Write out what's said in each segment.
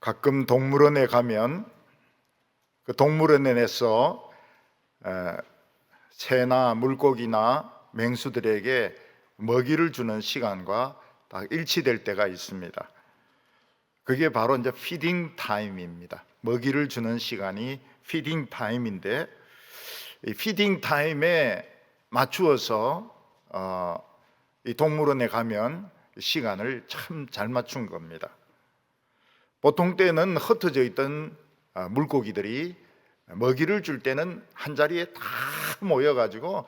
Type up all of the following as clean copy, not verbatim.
가끔 동물원에 가면 그 동물원에서 새나 물고기나 맹수들에게 먹이를 주는 시간과 딱 일치될 때가 있습니다. 그게 바로 이제 피딩 타임입니다. 먹이를 주는 시간이 피딩 타임인데, 이 피딩 타임에 맞추어서 이 동물원에 가면 시간을 참 잘 맞춘 겁니다. 보통 때는 흩어져 있던 물고기들이 먹이를 줄 때는 한 자리에 다 모여가지고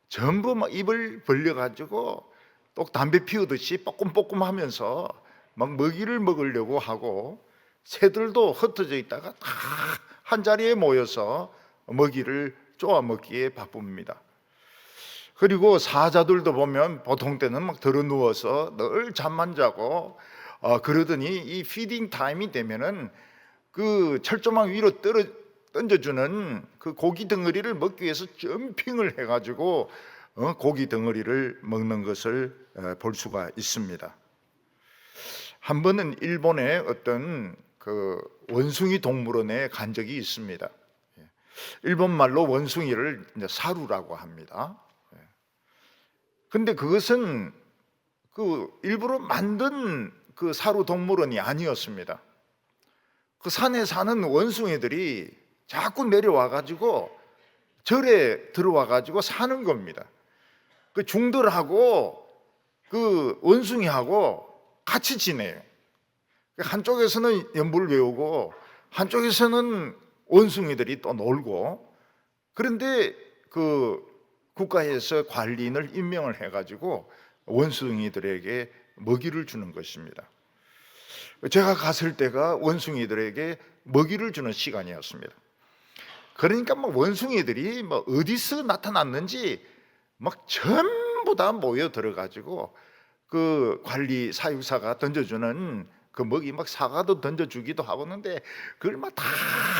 전부 막 입을 벌려가지고 또 담배 피우듯이 뽀끔뽀끔 하면서 막 먹이를 먹으려고 하고, 새들도 흩어져 있다가 다 한 자리에 모여서 먹이를 쪼아 먹기에 바쁩니다. 그리고 사자들도 보면 보통 때는 막 들어 누워서 늘 잠만 자고 그러더니 이 피딩 타임이 되면은 그 철조망 위로 던져주는 그 고기 덩어리를 먹기 위해서 점핑을 해가지고 고기 덩어리를 먹는 것을 볼 수가 있습니다. 한 번은 일본의 어떤 그 원숭이 동물원에 간 적이 있습니다. 일본 말로 원숭이를 이제 사루라고 합니다. 근데 그것은 그 일부러 만든 그 사루 동물원이 아니었습니다. 그 산에 사는 원숭이들이 자꾸 내려와 가지고 절에 들어와 가지고 사는 겁니다. 그 중들하고 그 원숭이하고 같이 지내요. 한쪽에서는 연불 외우고 한쪽에서는 원숭이들이 또 놀고, 그런데 그 국가에서 관리인을 임명을 해가지고 원숭이들에게 먹이를 주는 것입니다. 제가 갔을 때가 원숭이들에게 먹이를 주는 시간이었습니다. 그러니까 막 원숭이들이 뭐 어디서 나타났는지 막 전부 다 모여 들어가지고 그 관리 사육사가 던져주는 그 먹이 막 사과도 던져주기도 하고 하는데 그걸 막 다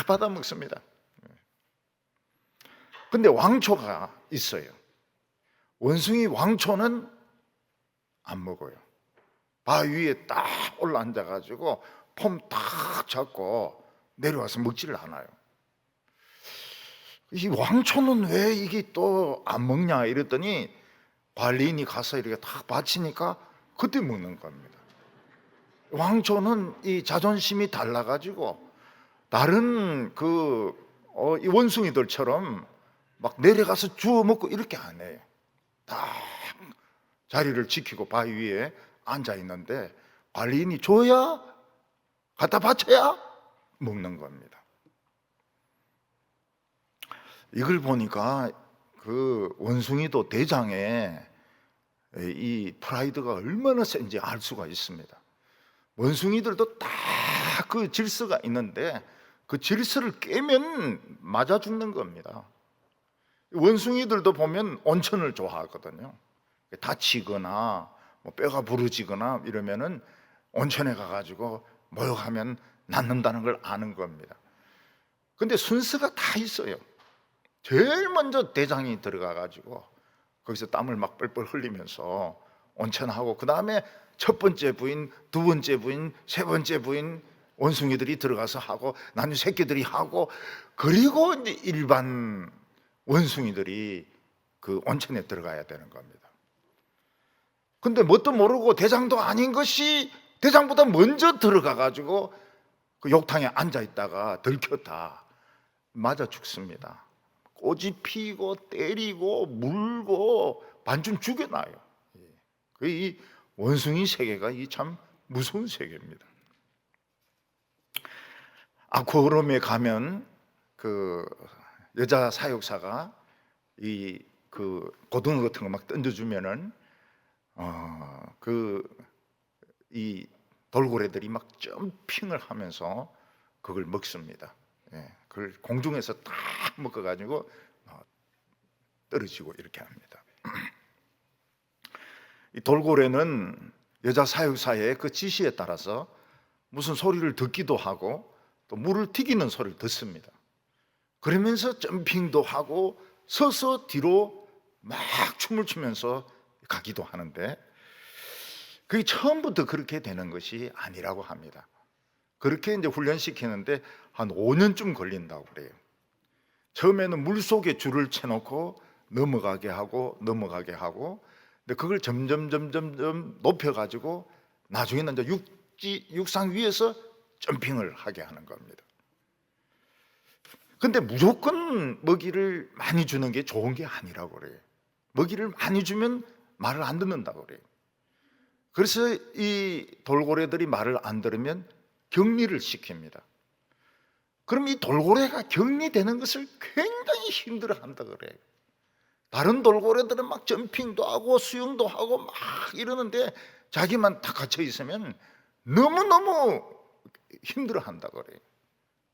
받아 먹습니다. 근데 왕초가 있어요. 원숭이 왕초는 안 먹어요. 바위 위에 딱 올라앉아 가지고 폼 탁 잡고 내려와서 먹지를 않아요. 이 왕초는 왜 이게 또 안 먹냐 이랬더니 관리인이 가서 이렇게 탁 바치니까 그때 먹는 겁니다. 왕초는 이 자존심이 달라가지고 다른 이 원숭이들처럼 막 내려가서 주워 먹고 이렇게 안 해요. 딱 자리를 지키고 바위 위에 앉아 있는데 관리인이 줘야 갖다 바쳐야 먹는 겁니다. 이걸 보니까 그 원숭이도 대장에 이 프라이드가 얼마나 센지 알 수가 있습니다. 원숭이들도 다 그 질서가 있는데 그 질서를 깨면 맞아 죽는 겁니다. 원숭이들도 보면 온천을 좋아하거든요. 다치거나 뭐 뼈가 부러지거나 이러면은 온천에 가가지고 목욕하면 낫는다는 걸 아는 겁니다. 근데 순서가 다 있어요. 제일 먼저 대장이 들어가가지고 거기서 땀을 막 뻘뻘 흘리면서 온천하고, 그 다음에 첫 번째 부인, 두 번째 부인, 세 번째 부인 원숭이들이 들어가서 하고, 나중에 새끼들이 하고, 그리고 이제 일반 원숭이들이 그 온천에 들어가야 되는 겁니다. 근데 뭣도 모르고 대장도 아닌 것이 대장보다 먼저 들어가가지고 그 욕탕에 앉아있다가 들켰다 맞아 죽습니다. 꼬지 피고 때리고 물고 반쯤 죽여놔요. 이 원숭이 세계가 이 참 무서운 세계입니다. 아쿠아리움에 가면 그 여자 사육사가 그 고등어 같은 거 막 던져주면은 이 돌고래들이 막 점핑을 하면서 그걸 먹습니다. 그걸 공중에서 딱 먹어가지고 떨어지고 이렇게 합니다. 이 돌고래는 여자 사육사의 그 지시에 따라서 무슨 소리를 듣기도 하고 또 물을 튀기는 소리를 듣습니다. 그러면서 점핑도 하고 서서 뒤로 막 춤을 추면서 가기도 하는데, 그게 처음부터 그렇게 되는 것이 아니라고 합니다. 그렇게 이제 훈련시키는데 한 5년쯤 걸린다고 그래요. 처음에는 물 속에 줄을 쳐놓고 넘어가게 하고 근데 그걸 점점 높여가지고 나중에는 이제 육상 위에서 점핑을 하게 하는 겁니다. 근데 무조건 먹이를 많이 주는 게 좋은 게 아니라고 그래요. 먹이를 많이 주면 말을 안 듣는다고 그래요. 그래서 이 돌고래들이 말을 안 들으면 격리를 시킵니다. 그럼 이 돌고래가 격리되는 것을 굉장히 힘들어 한다 그래요. 다른 돌고래들은 막 점핑도 하고 수영도 하고 막 이러는데 자기만 딱 갇혀 있으면 너무너무 힘들어 한다 그래요.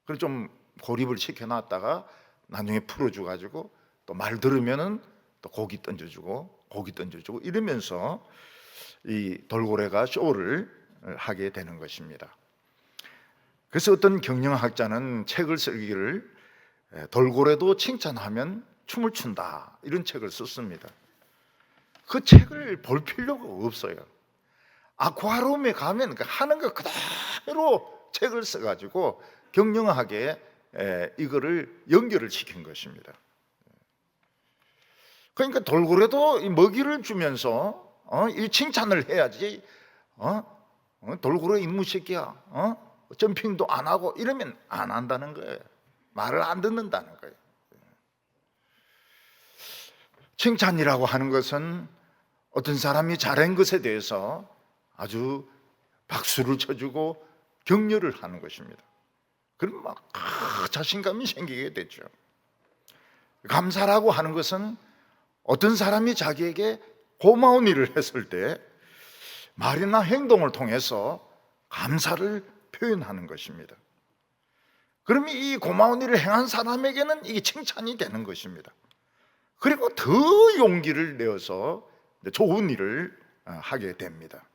그래서 좀 고립을 시켜놨다가 나중에 풀어줘가지고 또 말 들으면은 또 고기 던져주고 이러면서 이 돌고래가 쇼를 하게 되는 것입니다. 그래서 어떤 경영학자는 책을 쓰기를 돌고래도 칭찬하면 춤을 춘다 이런 책을 썼습니다. 그 책을 볼 필요가 없어요. 아쿠아리움에 가면 하는 거 그대로 책을 써가지고 경영학에 이거를 연결을 시킨 것입니다. 그러니까 돌고래도 이 먹이를 주면서 이 칭찬을 해야지. 돌고래 이놈의 새끼야. 점핑도 안 하고 이러면 안 한다는 거예요. 말을 안 듣는다는 거예요. 칭찬이라고 하는 것은 어떤 사람이 잘한 것에 대해서 아주 박수를 쳐주고 격려를 하는 것입니다. 그럼 막 자신감이 생기게 되죠. 감사라고 하는 것은 어떤 사람이 자기에게 고마운 일을 했을 때 말이나 행동을 통해서 감사를 표현하는 것입니다. 그러면 이 고마운 일을 행한 사람에게는 이게 칭찬이 되는 것입니다. 그리고 더 용기를 내어서 좋은 일을 하게 됩니다.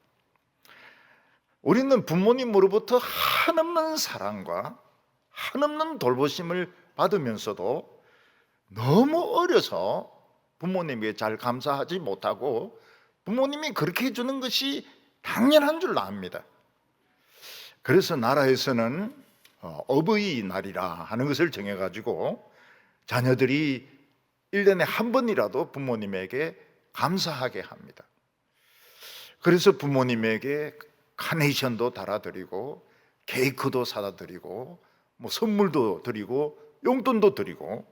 우리는 부모님으로부터 한없는 사랑과 한없는 돌보심을 받으면서도 너무 어려서 부모님에게 잘 감사하지 못하고 부모님이 그렇게 해주는 것이 당연한 줄 압니다. 그래서 나라에서는 어버이날이라 하는 것을 정해가지고 자녀들이 1년에 한 번이라도 부모님에게 감사하게 합니다. 그래서 부모님에게 카네이션도 달아드리고 케이크도 사다 드리고 뭐 선물도 드리고 용돈도 드리고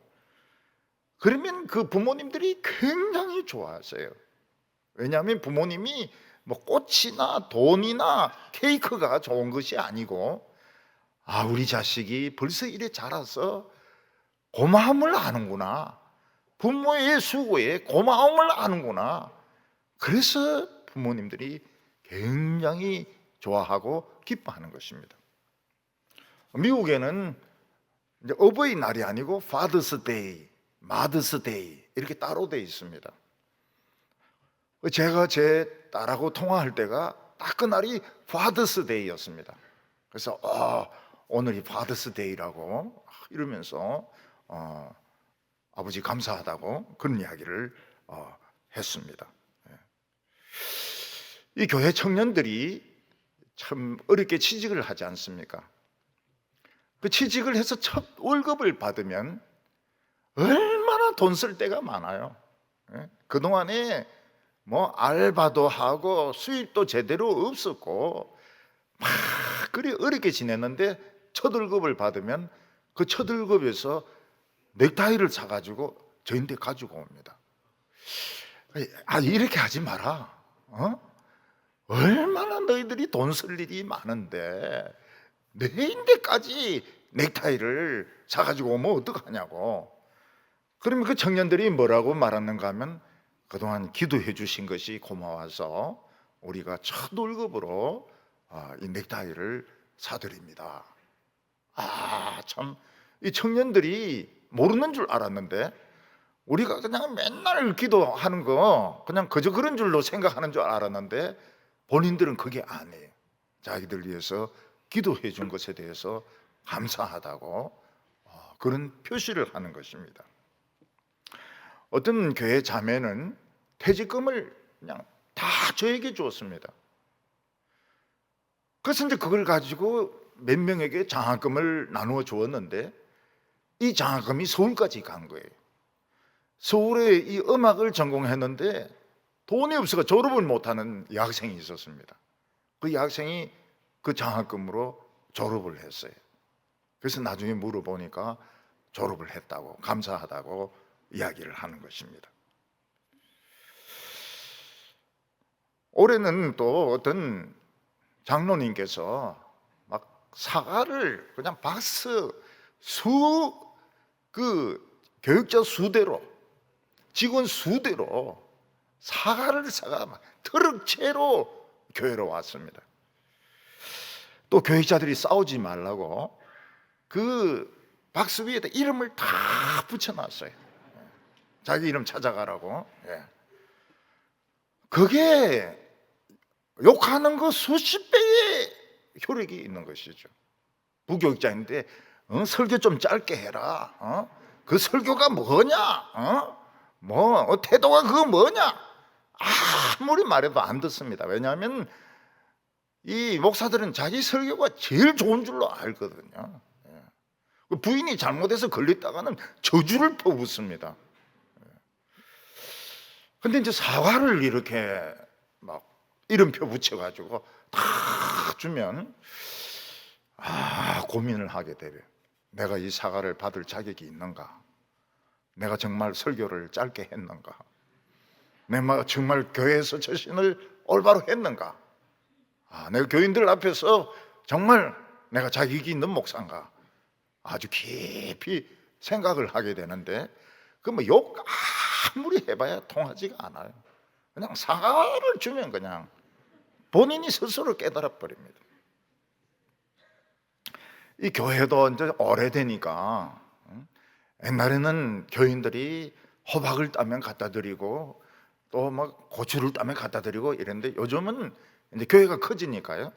그러면 그 부모님들이 굉장히 좋아하세요. 왜냐하면 부모님이 뭐 꽃이나 돈이나 케이크가 좋은 것이 아니고 우리 자식이 벌써 이래 자라서 고마움을 아는구나. 부모의 수고에 고마움을 아는구나. 그래서 부모님들이 굉장히 좋아하고 기뻐하는 것입니다. 미국에는 이제 어버이날이 아니고 Father's Day, Mother's Day 이렇게 따로 되어 있습니다. 제가 제 딸하고 통화할 때가 딱 그날이 Father's Day였습니다. 그래서 오늘이 Father's Day라고 이러면서 아버지 감사하다고 그런 이야기를 했습니다. 이 교회 청년들이 참 어렵게 취직을 하지 않습니까? 그 취직을 해서 첫 월급을 받으면 얼마나 돈 쓸 때가 많아요. 그동안에 뭐 알바도 하고 수입도 제대로 없었고 막 그리 어렵게 지냈는데 첫 월급을 받으면 그 첫 월급에서 넥타이를 사가지고 저한테 가지고 옵니다. 이렇게 하지 마라. 얼마나 너희들이 돈 쓸 일이 많은데 내인데까지 넥타이를 사가지고 오면 어떡하냐고. 그러면 그 청년들이 뭐라고 말하는가 하면 그동안 기도해 주신 것이 고마워서 우리가 첫 월급으로 이 넥타이를 사드립니다. 참 이 청년들이 모르는 줄 알았는데 우리가 그냥 맨날 기도하는 거 그냥 그저 그런 줄로 생각하는 줄 알았는데 본인들은 그게 아니에요. 자기들 위해서 기도해 준 것에 대해서 감사하다고 그런 표시를 하는 것입니다. 어떤 교회 자매는 퇴직금을 그냥 다 저에게 주었습니다. 그래서 이제 그걸 가지고 몇 명에게 장학금을 나누어 주었는데 이 장학금이 서울까지 간 거예요. 서울에 이 음악을 전공했는데 돈이 없어서 졸업을 못하는 여학생이 있었습니다. 그 여학생이 그 장학금으로 졸업을 했어요. 그래서 나중에 물어보니까 졸업을 했다고, 감사하다고 이야기를 하는 것입니다. 올해는 또 어떤 장로님께서 막 사과를 그냥 교육자 수대로, 직원 수대로 사과를 사가 막 트럭채로 교회로 왔습니다. 또 교육자들이 싸우지 말라고 그 박스 위에다 이름을 다 붙여놨어요. 자기 이름 찾아가라고. 그게 욕하는 거 수십 배의 효력이 있는 것이죠. 부교육자인데 설교 좀 짧게 해라. 그 설교가 뭐냐? 태도가 그거 뭐냐? 아무리 말해도 안 듣습니다. 왜냐하면 이 목사들은 자기 설교가 제일 좋은 줄로 알거든요. 부인이 잘못해서 걸렸다가는 저주를 퍼붓습니다. 근데 이제 사과를 이렇게 막 이름표 붙여가지고 다 주면 고민을 하게 되요. 내가 이 사과를 받을 자격이 있는가? 내가 정말 설교를 짧게 했는가? 내가 정말 교회에서 처신을 올바로 했는가? 내가 교인들 앞에서 정말 내가 자격이 있는 목사인가? 아주 깊이 생각을 하게 되는데 욕 아무리 해봐야 통하지가 않아요. 그냥 사과를 주면 그냥 본인이 스스로 깨달아 버립니다. 이 교회도 이제 오래되니까 옛날에는 교인들이 호박을 따면 갖다 드리고 또 막 고추를 따면 갖다 드리고 이랬는데 요즘은 이제 교회가 커지니까요.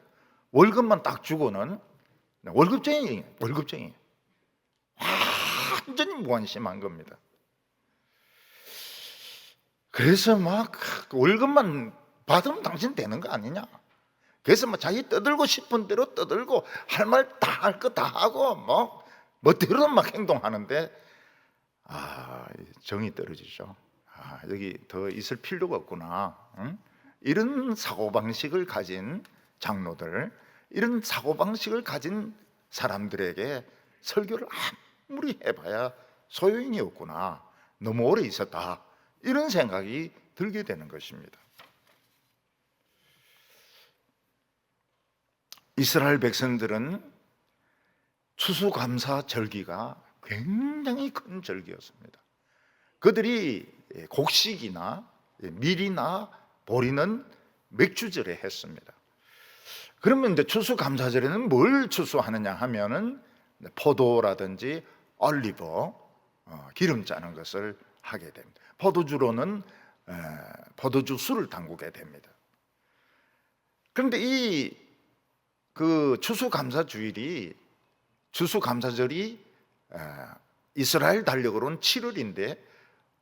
월급만 딱 주고는 월급쟁이 완전히 무관심한 겁니다. 그래서 막 월급만 받으면 당신 되는 거 아니냐? 그래서 자기 떠들고 싶은 대로 떠들고 할 말 다 할 거 다 하고 멋대로 막 행동하는데 정이 떨어지죠. 여기 더 있을 필요가 없구나. 이런 사고방식을 가진 장로들, 이런 사고방식을 가진 사람들에게 설교를 아무리 해봐야 소용이 없구나. 너무 오래 있었다. 이런 생각이 들게 되는 것입니다. 이스라엘 백성들은 추수감사 절기가 굉장히 큰 절기였습니다. 그들이 곡식이나 밀이나 보리는 맥주절에 했습니다. 그러면 이제 추수감사절에는 뭘 추수하느냐 하면은 포도라든지 올리브, 기름 짜는 것을 하게 됩니다. 포도주로는 포도주 술을 담그게 됩니다. 그런데 그 추수감사절이 이스라엘 달력으로는 7월인데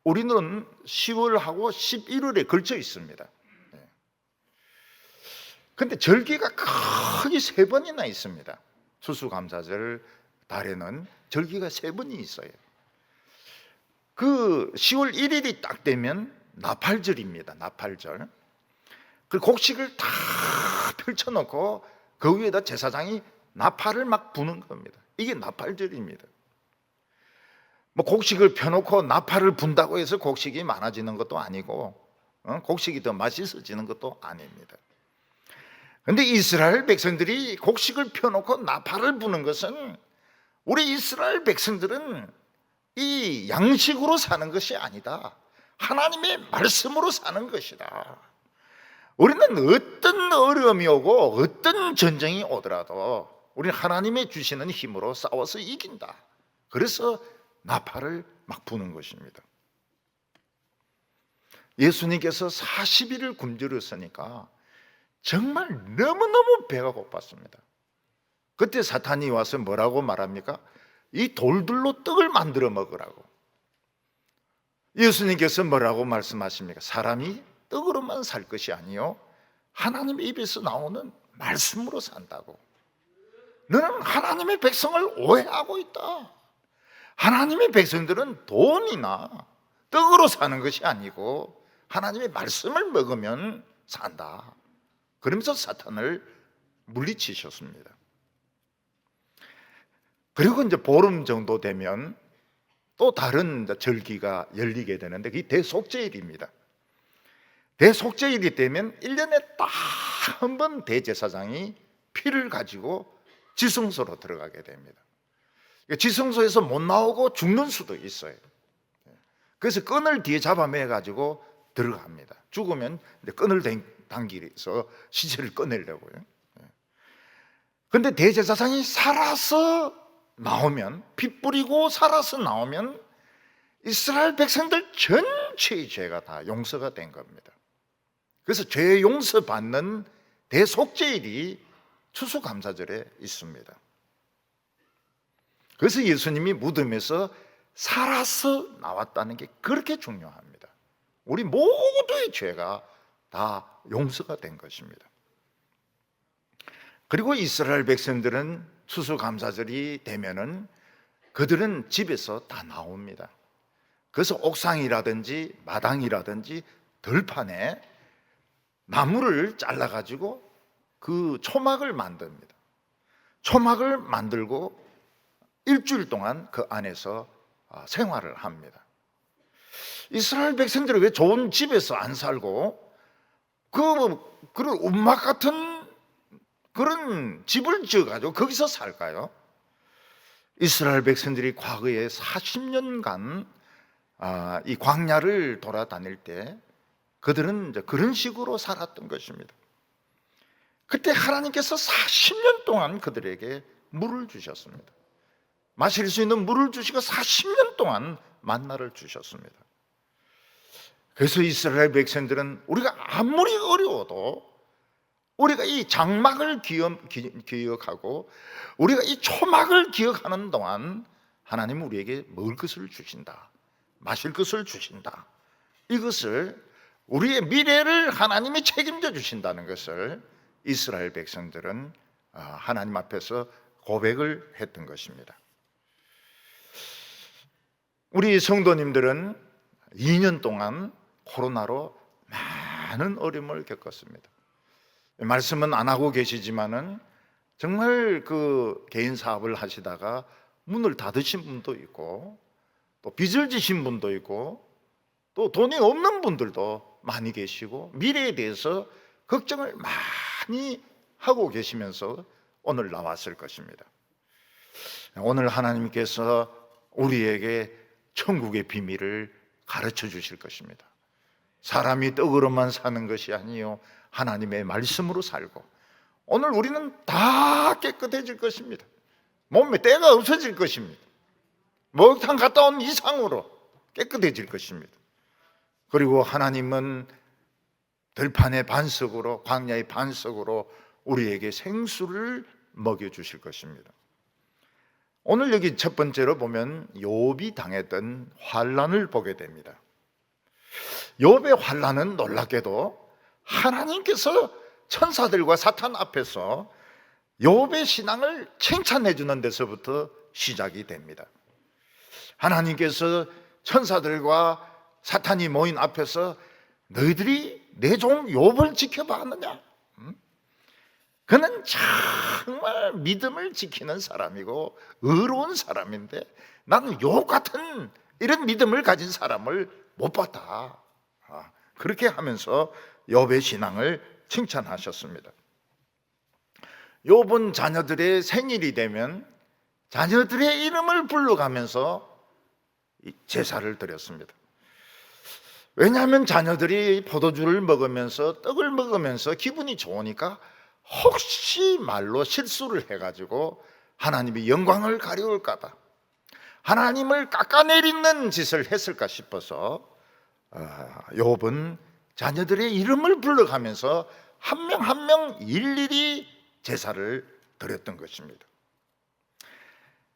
우리는 10월하고 11월에 걸쳐 있습니다. 그런데 절기가 크게 3번이나 있습니다. 추수감사절 달에는 절기가 3번이 있어요. 그 10월 1일이 딱 되면 나팔절입니다. 나팔절. 그 곡식을 다 펼쳐놓고 그 위에다 제사장이 나팔을 막 부는 겁니다. 이게 나팔절입니다. 곡식을 펴놓고 나팔을 분다고 해서 곡식이 많아지는 것도 아니고 곡식이 더 맛있어지는 것도 아닙니다. 그런데 이스라엘 백성들이 곡식을 펴놓고 나팔을 부는 것은 우리 이스라엘 백성들은 이 양식으로 사는 것이 아니다. 하나님의 말씀으로 사는 것이다. 우리는 어떤 어려움이 오고 어떤 전쟁이 오더라도 우리는 하나님의 주시는 힘으로 싸워서 이긴다. 그래서 나팔을 막 부는 것입니다. 예수님께서 40일을 굶주렸으니까 정말 너무너무 배가 고팠습니다. 그때 사탄이 와서 뭐라고 말합니까? 이 돌들로 떡을 만들어 먹으라고. 예수님께서 뭐라고 말씀하십니까? 사람이 떡으로만 살 것이 아니요 하나님의 입에서 나오는 말씀으로 산다고. 너는 하나님의 백성을 오해하고 있다. 하나님의 백성들은 돈이나 떡으로 사는 것이 아니고 하나님의 말씀을 먹으면 산다. 그러면서 사탄을 물리치셨습니다. 그리고 이제 보름 정도 되면 또 다른 절기가 열리게 되는데 그게 대속죄일입니다. 대속죄일이 되면 1년에 딱 한 번 대제사장이 피를 가지고 지성소로 들어가게 됩니다. 지성소에서 못 나오고 죽는 수도 있어요. 그래서 끈을 뒤에 잡아매 가지고 들어갑니다. 죽으면 끈을 당기서 시체를 꺼내려고요. 그런데 대제사장이 살아서 나오면, 피 뿌리고 살아서 나오면 이스라엘 백성들 전체의 죄가 다 용서가 된 겁니다. 그래서 죄 용서받는 대속죄일이 추수감사절에 있습니다. 그래서 예수님이 무덤에서 살아서 나왔다는 게 그렇게 중요합니다. 우리 모두의 죄가 다 용서가 된 것입니다. 그리고 이스라엘 백성들은 추수감사절이 되면은 그들은 집에서 다 나옵니다. 그래서 옥상이라든지 마당이라든지 들판에 나무를 잘라가지고 그 초막을 만듭니다. 초막을 만들고 일주일 동안 그 안에서 생활을 합니다. 이스라엘 백성들이 왜 좋은 집에서 안 살고 그런 움막 같은 그런 집을 지어가지고 거기서 살까요? 이스라엘 백성들이 과거에 40년간 이 광야를 돌아다닐 때 그들은 이제 그런 식으로 살았던 것입니다. 그때 하나님께서 40년 동안 그들에게 물을 주셨습니다. 마실 수 있는 물을 주시고 40년 동안 만나를 주셨습니다. 그래서 이스라엘 백성들은 우리가 아무리 어려워도 우리가 이 장막을 기억하고 우리가 이 초막을 기억하는 동안 하나님은 우리에게 먹을 것을 주신다, 마실 것을 주신다. 이것을 우리의 미래를 하나님이 책임져 주신다는 것을 이스라엘 백성들은 하나님 앞에서 고백을 했던 것입니다. 우리 성도님들은 2년 동안 코로나로 많은 어려움을 겪었습니다. 말씀은 안 하고 계시지만은 정말 그 개인 사업을 하시다가 문을 닫으신 분도 있고 또 빚을 지신 분도 있고 또 돈이 없는 분들도 많이 계시고 미래에 대해서 걱정을 많이 하고 계시면서 오늘 나왔을 것입니다. 오늘 하나님께서 우리에게 천국의 비밀을 가르쳐 주실 것입니다. 사람이 떡으로만 사는 것이 아니요 하나님의 말씀으로 살고 오늘 우리는 다 깨끗해질 것입니다. 몸에 때가 없어질 것입니다. 목욕탕 갔다 온 이상으로 깨끗해질 것입니다. 그리고 하나님은 들판의 반석으로 광야의 반석으로 우리에게 생수를 먹여주실 것입니다. 오늘 여기 첫 번째로 보면 욥이 당했던 환난을 보게 됩니다. 욥의 환난은 놀랍게도 하나님께서 천사들과 사탄 앞에서 욥의 신앙을 칭찬해 주는 데서부터 시작이 됩니다. 하나님께서 천사들과 사탄이 모인 앞에서 너희들이 내 종 욥을 지켜봤느냐? 그는 정말 믿음을 지키는 사람이고 의로운 사람인데 나는 욥 같은 이런 믿음을 가진 사람을 못 봤다. 그렇게 하면서 욥의 신앙을 칭찬하셨습니다. 욥은 자녀들의 생일이 되면 자녀들의 이름을 불러가면서 제사를 드렸습니다. 왜냐하면 자녀들이 포도주를 먹으면서 떡을 먹으면서 기분이 좋으니까 혹시 말로 실수를 해가지고 하나님의 영광을 가려울까 봐 하나님을 깎아내리는 짓을 했을까 싶어서 욥은 자녀들의 이름을 불러가면서 한 명 한 명 일일이 제사를 드렸던 것입니다.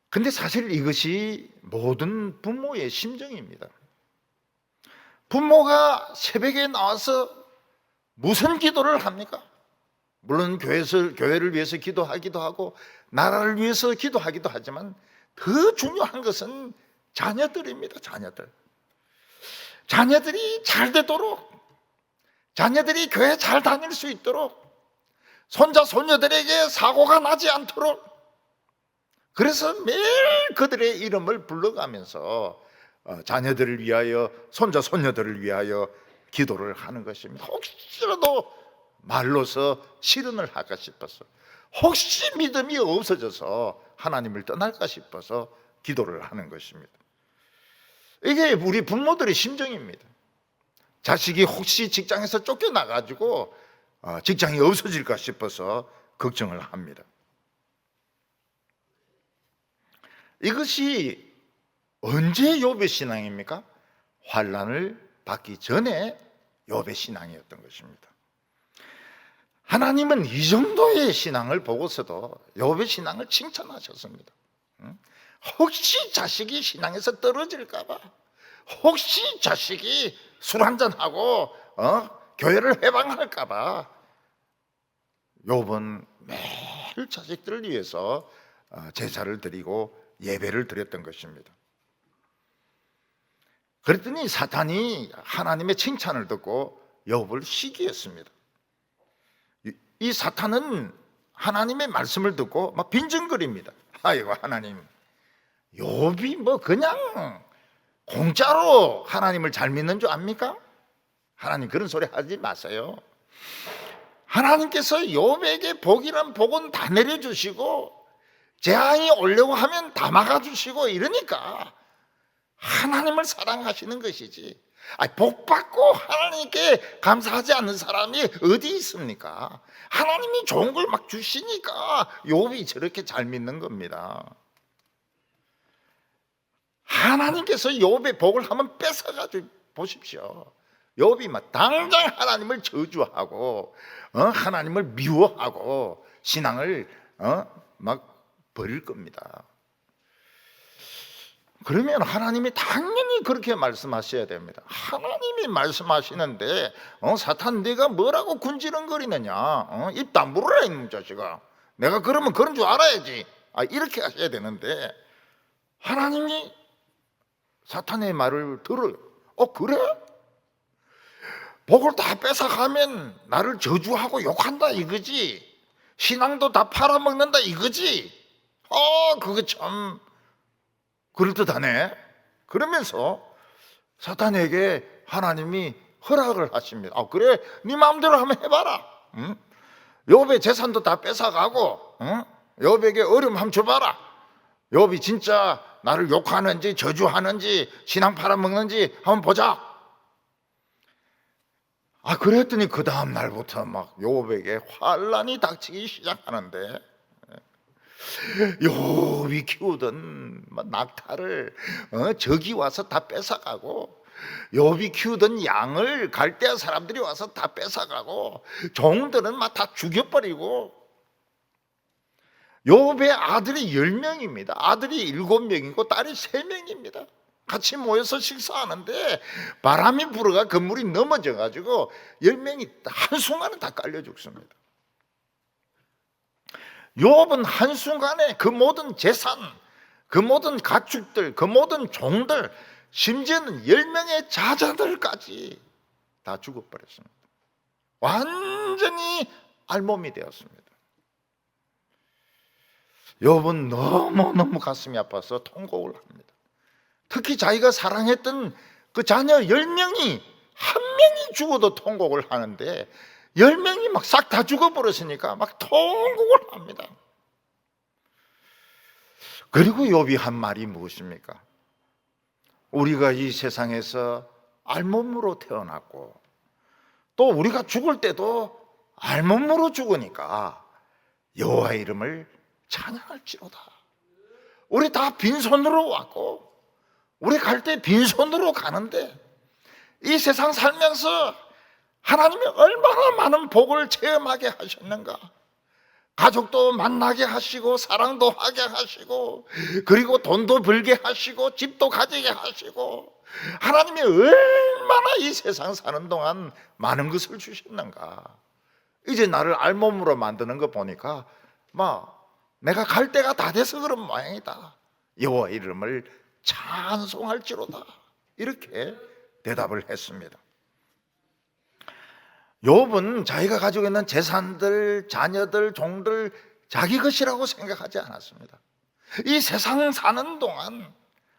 근데 사실 이것이 모든 부모의 심정입니다. 부모가 새벽에 나와서 무슨 기도를 합니까? 물론 교회를 위해서 기도하기도 하고 나라를 위해서 기도하기도 하지만 더 중요한 것은 자녀들입니다. 자녀들이 잘 되도록, 자녀들이 교회 잘 다닐 수 있도록, 손자 손녀들에게 사고가 나지 않도록, 그래서 매일 그들의 이름을 불러가면서 자녀들을 위하여, 손자 손녀들을 위하여 기도를 하는 것입니다. 혹시라도 말로서 실언을 할까 싶어서, 혹시 믿음이 없어져서 하나님을 떠날까 싶어서 기도를 하는 것입니다. 이게 우리 부모들의 심정입니다. 자식이 혹시 직장에서 쫓겨나가지고 직장이 없어질까 싶어서 걱정을 합니다. 이것이 언제 욥의 신앙입니까? 환난을 받기 전에 욥의 신앙이었던 것입니다. 하나님은 이 정도의 신앙을 보고서도 욥의 신앙을 칭찬하셨습니다. 혹시 자식이 신앙에서 떨어질까 봐, 혹시 자식이 술 한잔하고 교회를 해방할까 봐 욥은 매일 자식들을 위해서 제사를 드리고 예배를 드렸던 것입니다. 그랬더니 사탄이 하나님의 칭찬을 듣고 욥을 시기했습니다. 이 사탄은 하나님의 말씀을 듣고 막 빈정거립니다. 아이고 하나님, 욥이 뭐 그냥 공짜로 하나님을 잘 믿는 줄 압니까? 하나님 그런 소리 하지 마세요. 하나님께서 욥에게 복이란 복은 다 내려주시고 재앙이 오려고 하면 다 막아주시고 이러니까 하나님을 사랑하시는 것이지, 복 받고 하나님께 감사하지 않는 사람이 어디 있습니까? 하나님이 좋은 걸 막 주시니까 욥이 저렇게 잘 믿는 겁니다. 하나님께서 욥의 복을 한번 뺏어가지고 보십시오. 욥이 막 당장 하나님을 저주하고 하나님을 미워하고 신앙을 막 버릴 겁니다. 그러면 하나님이 당연히 그렇게 말씀하셔야 됩니다. 하나님이 말씀하시는데 사탄 네가 뭐라고 군지렁거리느냐, 입 다물어라 이놈 자식아, 내가 그러면 그런 줄 알아야지, 이렇게 하셔야 되는데 하나님이 사탄의 말을 들어요. 그래? 복을 다 뺏어가면 나를 저주하고 욕한다 이거지, 신앙도 다 팔아먹는다 이거지, 그거 참 그럴듯하네. 그러면서 사탄에게 하나님이 허락을 하십니다. 그래, 네 마음대로 한번 해봐라. 욥의 재산도 다 뺏어가고 욥에게 어려움 한번 줘봐라. 욥이 진짜 나를 욕하는지 저주하는지 신앙 팔아먹는지 한번 보자. 그랬더니 그 다음 날부터 막 욥에게 환난이 닥치기 시작하는데, 욥이 키우던 낙타를 적이 와서 다 뺏어가고, 욥이 키우던 양을 갈대아 사람들이 와서 다 뺏어가고, 종들은 막 다 죽여버리고, 욥의 아들이 10명입니다. 아들이 7명이고 딸이 3명입니다. 같이 모여서 식사하는데 바람이 불어가 건물이 넘어져 가지고 10명이 한순간에 다 깔려 죽습니다. 욥은 한순간에 그 모든 재산, 그 모든 가축들, 그 모든 종들, 심지어는 10명의 자자들까지 다 죽어버렸습니다. 완전히 알몸이 되었습니다. 욥은 너무너무 가슴이 아파서 통곡을 합니다. 특히 자기가 사랑했던 그 자녀 10명이 한 명이 죽어도 통곡을 하는데 10명이 막 싹 다 죽어버렸으니까 막 통곡을 합니다. 그리고 욥이 한 말이 무엇입니까? 우리가 이 세상에서 알몸으로 태어났고 또 우리가 죽을 때도 알몸으로 죽으니까 여호와의 이름을 찬양할지로다. 우리 다 빈손으로 왔고 우리 갈 때 빈손으로 가는데 이 세상 살면서 하나님이 얼마나 많은 복을 체험하게 하셨는가. 가족도 만나게 하시고 사랑도 하게 하시고 그리고 돈도 벌게 하시고 집도 가지게 하시고 하나님이 얼마나 이 세상 사는 동안 많은 것을 주셨는가. 이제 나를 알몸으로 만드는 거 보니까 내가 갈 때가 다 돼서 그런 모양이다. 여호와 이름을 찬송할지로다. 이렇게 대답을 했습니다. 욥은 자기가 가지고 있는 재산들, 자녀들, 종들 자기 것이라고 생각하지 않았습니다. 이 세상 사는 동안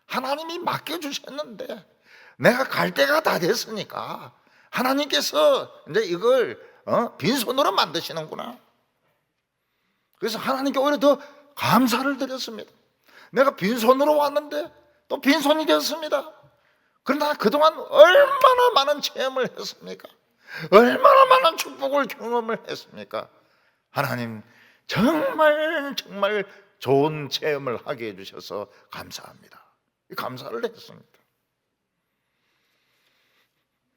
하나님이 맡겨주셨는데 내가 갈 때가 다 됐으니까 하나님께서 이제 이걸 빈손으로 만드시는구나. 그래서 하나님께 오히려 더 감사를 드렸습니다. 내가 빈손으로 왔는데 또 빈손이 되었습니다. 그러나 그동안 얼마나 많은 체험을 했습니까? 얼마나 많은 축복을 경험을 했습니까? 하나님 정말 정말 좋은 체험을 하게 해주셔서 감사합니다. 감사를 했습니다.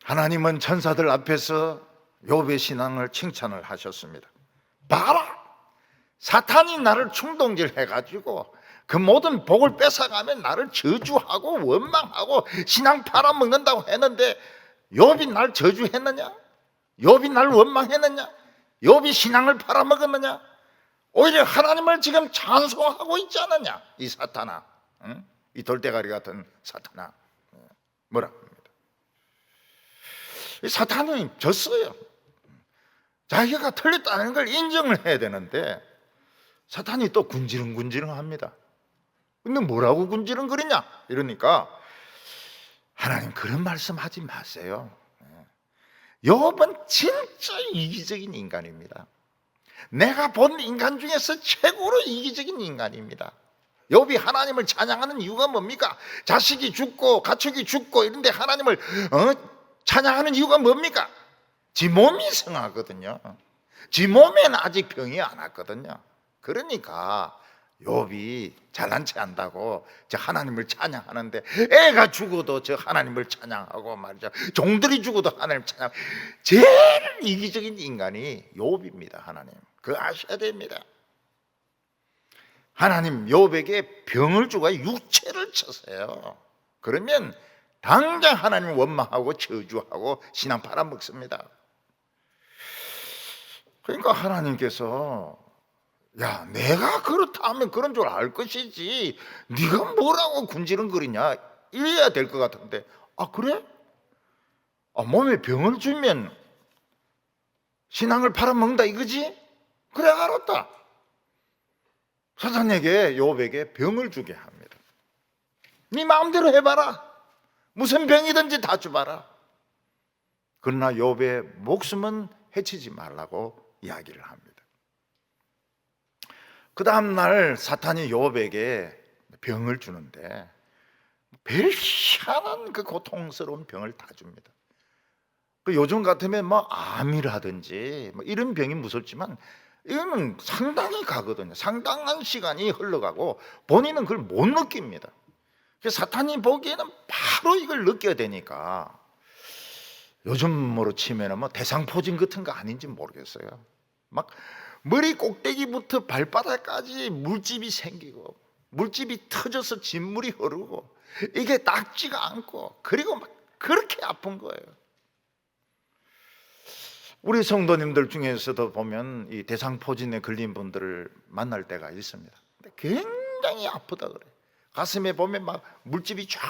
하나님은 천사들 앞에서 욥의 신앙을 칭찬을 하셨습니다. 봐라, 사탄이 나를 충동질해가지고 그 모든 복을 뺏어가면 나를 저주하고 원망하고 신앙 팔아먹는다고 했는데 욥이 날 저주했느냐? 욥이 날 원망했느냐? 욥이 신앙을 팔아먹었느냐? 오히려 하나님을 지금 찬송하고 있지 않느냐? 이 사탄아, 응? 이 돌대가리 같은 사탄아. 뭐라 합니다. 이 사탄이 졌어요. 자기가 틀렸다는 걸 인정을 해야 되는데 사탄이 또 군지렁군지렁합니다. 근데 뭐라고 군지렁거리냐? 이러니까 하나님 그런 말씀 하지 마세요. 욥은 진짜 이기적인 인간입니다. 내가 본 인간 중에서 최고로 이기적인 인간입니다. 욥이 하나님을 찬양하는 이유가 뭡니까? 자식이 죽고 가축이 죽고 이런데 하나님을 찬양하는 이유가 뭡니까? 지 몸이 성하거든요. 지 몸에는 아직 병이 안 왔거든요. 그러니까 욥이 잘난 체 한다고 저 하나님을 찬양하는데 애가 죽어도 저 하나님을 찬양하고 말이죠. 종들이 죽어도 하나님 찬양. 제일 이기적인 인간이 욥입니다. 하나님 그거 아셔야 됩니다. 하나님 욥에게 병을 주고 육체를 쳐서요. 그러면 당장 하나님 원망하고 저주하고 신앙 팔아먹습니다. 그러니까 하나님께서 야, 내가 그렇다면 그런 줄 알 것이지 네가 뭐라고 군지렁거리냐 이래야 될 것 같은데 아 그래? 몸에 병을 주면 신앙을 팔아먹는다 이거지? 그래 알았다. 사탄에게 욥에게 병을 주게 합니다. 네 마음대로 해봐라. 무슨 병이든지 다 줘봐라. 그러나 욥의 목숨은 해치지 말라고 이야기를 합니다. 그 다음 날 사탄이 욥에게 병을 주는데 별 희한한 그 고통스러운 병을 다 줍니다. 그 요즘 같으면 암이라든지 이런 병이 무섭지만 이거는 상당히 가거든요. 상당한 시간이 흘러가고 본인은 그걸 못 느낍니다. 사탄이 보기에는 바로 이걸 느껴야 되니까 요즘으로 치면 대상포진 같은 거 아닌지 모르겠어요. 막 머리 꼭대기부터 발바닥까지 물집이 생기고 물집이 터져서 진물이 흐르고 이게 낫지가 않고 그리고 막 그렇게 아픈 거예요. 우리 성도님들 중에서도 보면 이 대상포진에 걸린 분들을 만날 때가 있습니다. 근데 굉장히 아프다 그래. 가슴에 보면 막 물집이 쫙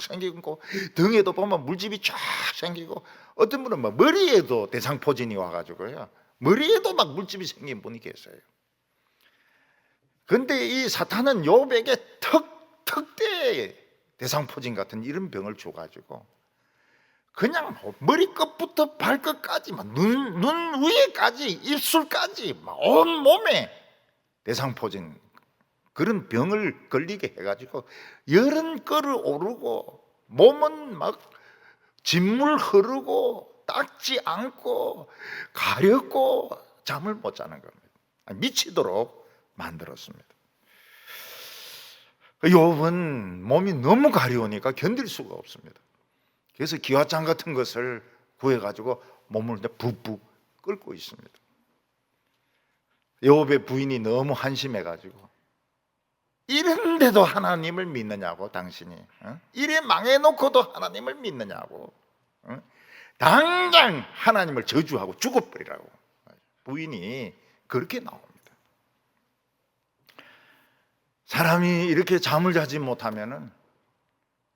생기고 등에도 보면 물집이 쫙 생기고 어떤 분은 막 머리에도 대상포진이 와가지고요. 머리에도 막 물집이 생긴 분이 계세요. 그런데 이 사탄은 욥에게 특대 대상포진 같은 이런 병을 줘가지고 그냥 머리 끝부터 발끝까지 눈 위에까지 입술까지 온 몸에 대상포진 그런 병을 걸리게 해가지고 열은 끓어오르고 몸은 막 진물 흐르고 닦지 않고 가렵고 잠을 못 자는 겁니다. 미치도록 만들었습니다. 욥은 몸이 너무 가려우니까 견딜 수가 없습니다. 그래서 기와장 같은 것을 구해가지고 몸을 붓붓 끓고 있습니다. 욥의 부인이 너무 한심해가지고 이런데도 하나님을 믿느냐고 당신이 이래 망해놓고도 하나님을 믿느냐고 당장 하나님을 저주하고 죽어버리라고 부인이 그렇게 나옵니다. 사람이 이렇게 잠을 자지 못하면은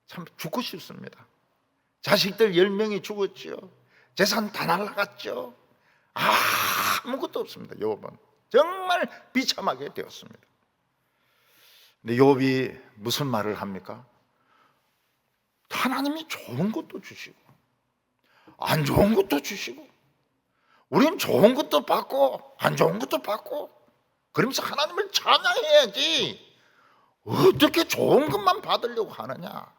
참 죽고 싶습니다. 자식들 10명이 죽었죠. 재산 다 날아갔죠. 아무것도 없습니다. 욥은 정말 비참하게 되었습니다. 근데 욥이 무슨 말을 합니까? 하나님이 좋은 것도 주시고 안 좋은 것도 주시고 우린 좋은 것도 받고 안 좋은 것도 받고 그러면서 하나님을 찬양해야지 어떻게 좋은 것만 받으려고 하느냐.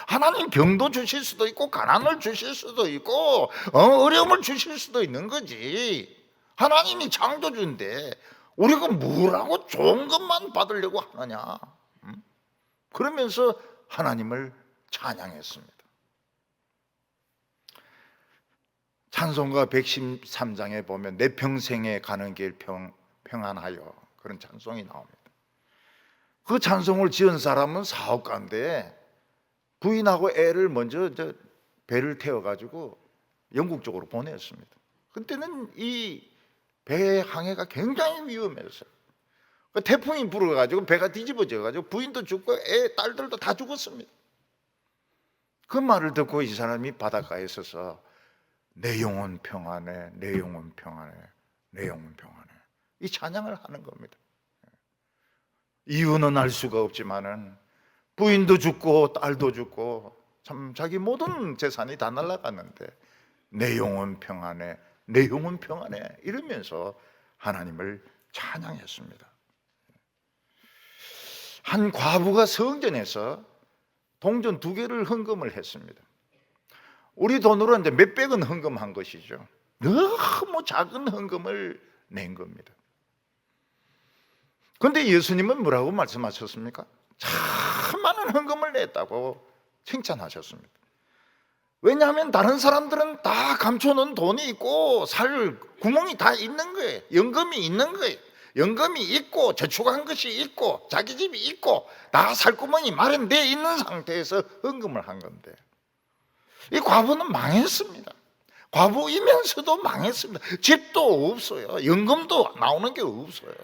하나님 병도 주실 수도 있고 가난을 주실 수도 있고 어려움을 주실 수도 있는 거지. 하나님이 창조주인데 우리가 뭐라고 좋은 것만 받으려고 하느냐. 그러면서 하나님을 찬양했습니다. 찬송가 113장에 보면 내 평생에 가는 길 평안하여 그런 찬송이 나옵니다. 그 찬송을 지은 사람은 사업가인데 부인하고 애를 먼저 배를 태워가지고 영국 쪽으로 보냈습니다. 그때는 이 배 항해가 굉장히 위험했어요. 태풍이 불어가지고 배가 뒤집어져가지고 부인도 죽고 애, 딸들도 다 죽었습니다. 그 말을 듣고 이 사람이 바닷가에 서서 내 영혼 평안해, 내 영혼 평안해, 내 영혼 평안해 이 찬양을 하는 겁니다. 이유는 알 수가 없지만은 부인도 죽고 딸도 죽고 참 자기 모든 재산이 다 날아갔는데 내 영혼 평안해, 내 영혼 평안해 이러면서 하나님을 찬양했습니다. 한 과부가 성전에서 동전 2개를 헌금을 했습니다. 우리 돈으로 이제 몇백원 헌금한 것이죠. 너무 작은 헌금을 낸 겁니다. 그런데 예수님은 뭐라고 말씀하셨습니까? 참 많은 헌금을 냈다고 칭찬하셨습니다. 왜냐하면 다른 사람들은 다 감춰놓은 돈이 있고 살 구멍이 다 있는 거예요. 연금이 있는 거예요. 연금이 있고 저축한 것이 있고 자기 집이 있고 다 살구멍이 마련되어 있는 상태에서 헌금을 한 건데 이 과부는 망했습니다. 과부이면서도 망했습니다. 집도 없어요. 연금도 나오는 게 없어요.